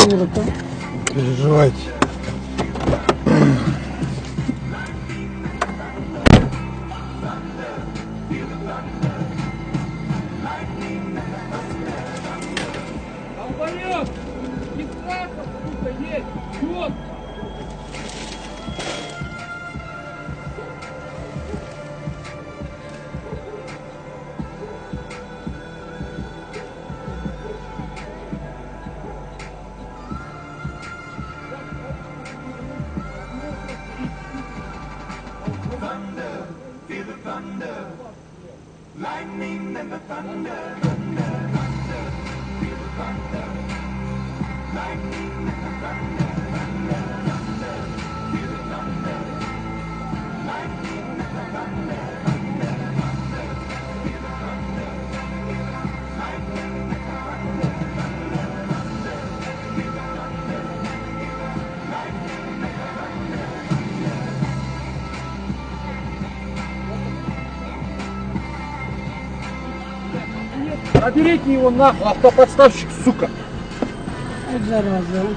будет, а? Переживайте. Долбоёб! Не страшно, сука, есть! Чёрт! Feel the thunder, lightning and the thunder, feel the thunder, lightning and the thunder, feel the thunder, lightning and the thunder, feel the thunder, lightning and the thunder, feel the thunder, lightning and the thunder. Наберите его нахуй, автоподставщик, сука! Вот зараза.